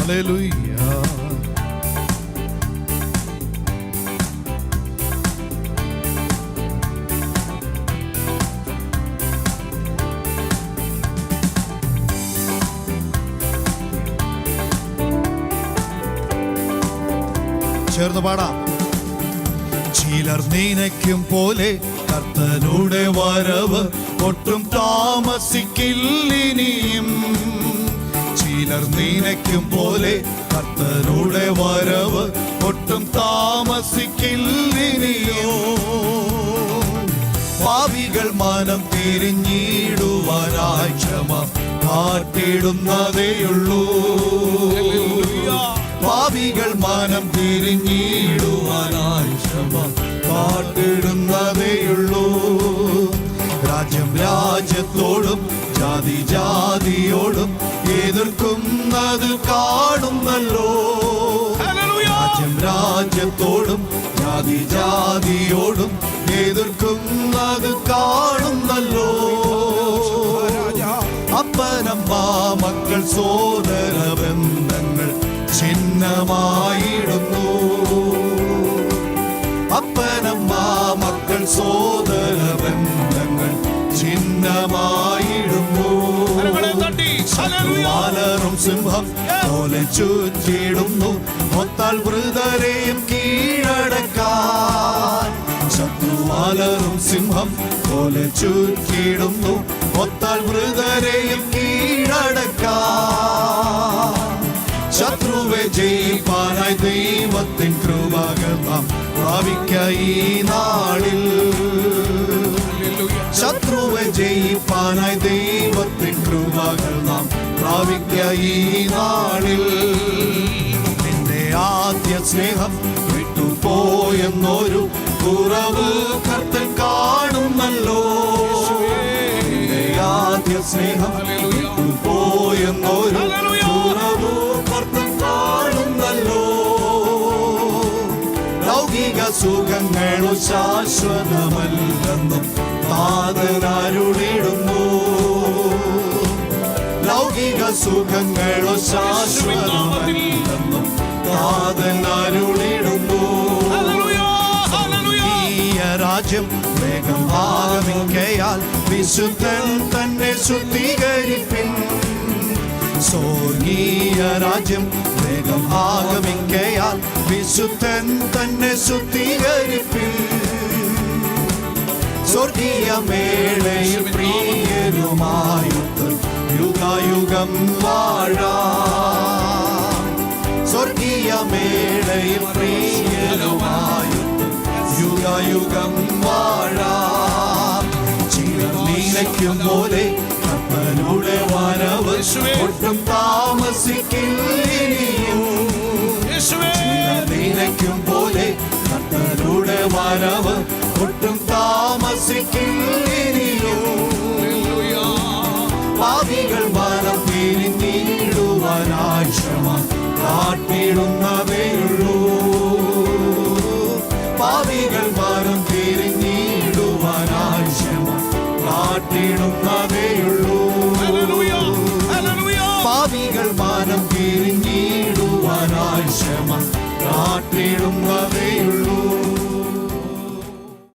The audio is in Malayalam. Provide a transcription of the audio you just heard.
ഹല്ലേലൂയ. ചേർന്ന് പാടാം. ചിലർ നനയ്ക്കും പോലെ കർത്തനുടെ വരവ് ഒട്ടും താമസിക്കില്ലിനിയും. ചിലർ നനയ്ക്കും പോലെ കർത്തനുടെ വരവ് ഒട്ടും താമസിക്കില്ലിനിയോ. പാപികൾ മനം തിരിഞ്ഞിടുവാനായി ക്ഷമ കാട്ടിടുന്നതേയുള്ളൂ. പാപികൾ മനം തിരിഞ്ഞിടുവാനായി ക്ഷമ കാട്ടിടുന്നതേയുള്ളൂ. രാജ്യം രാജ്യത്തോടും ജാതി ജാതിയോടും എതിർക്കുന്നത് കാണുന്നല്ലോ. രാജ്യം രാജ്യത്തോടും ജാതി ജാതിയോടും എതിർക്കുന്നത് കാണുന്നല്ലോ. അപ്പനമ്മ മക്കൾ സോദര ബന്ധങ്ങൾ ചിഹ്നമായിടുന്നു. അപ്പനമ്മ മക്കൾ സോദര ബന്ധങ്ങൾ ചിഹ്നമായിടുന്നു. ശത്രുവാലറും സിംഹം പോലെ ചുറ്റിടുന്നു, ഒത്താൽ വൃതരെയും കീഴടക്കാൻ. ശത്രുവാലറും സിംഹം പോലെ ചുറ്റിടുന്നു, ഒത്താൽ വൃതരെയും കീഴടക്കാൻ. ശത്രുവെ ജയിപ്പാനായി ദൈവത്തിൻ കൃപകൾ നാം പ്രാപിക്ക ഈ നാളിൽ. ശത്രുവെ ജയിപ്പാനായി ദൈവത്തിൻ കൃപകൾ നാം പ്രാപിക്ക ഈ നാളിൽ. നിന്റെ ആദ്യ സ്നേഹം വിട്ടുപോയെന്നൊരു കുറവ് കർത്തൻ കാണുന്നല്ലോ. നിന്റെ ആദ്യ സ്നേഹം വിട്ടുപോയെന്നൊരു കുറവ് കർത്തൻ കാണുന്നല്ലോ. ലൗകിക സുഖങ്ങളോ ശാശ്വതമല്ലെന്നും താതനാരുളിടുന്നു. ലൗകിക സുഖങ്ങളോ ശാശ്വതമല്ലെന്നും താതനാരുളിടുന്നു. രാജ്യം വേഗം ആഗമിക്കയാൽ വിശുദ്ധൻ തന്നെ ശുദ്ധീകരിപ്പിൻ. സ്വർഗീയ രാജ്യം വേഗം ആഗമിക്കയാൽ വിശുദ്ധൻ തന്നെ ശുദ്ധീകരിപ്പിൻ. സ്വർഗീയ മേളയിൽ പ്രിയരുമായുത്ത് യുഗായുഗം വാഴാം. സ്വർഗീയ മേളയിൽ പ്രിയരുമായുത്ത് യുഗായുഗം വാഴാം. ചിലർ നീലയ്ക്കും പോലെ കർത്തനുടെ വരവ് ഒട്ടും താമസിക്കില്ലിനിയും. ചിലർ നീലയ്ക്കും പോലെ കർത്തനുടെ വരവ് ഒട്ടും താമസിക്കില്ലിനിയും. പാപികൾ മനം തിരിഞ്ഞിടുവാനായി ക്ഷമ കാട്ടിടുന്നതേയുള്ളൂ. പാപികൾ മനം തിരിഞ്ഞിടുവാനായി ക്ഷമ കാട്ടിടുന്നതേയുള്ളൂ. പാപികൾ മനം തിരിഞ്ഞിടുവാനായി ക്ഷമ കാട്ടിടുന്നതേ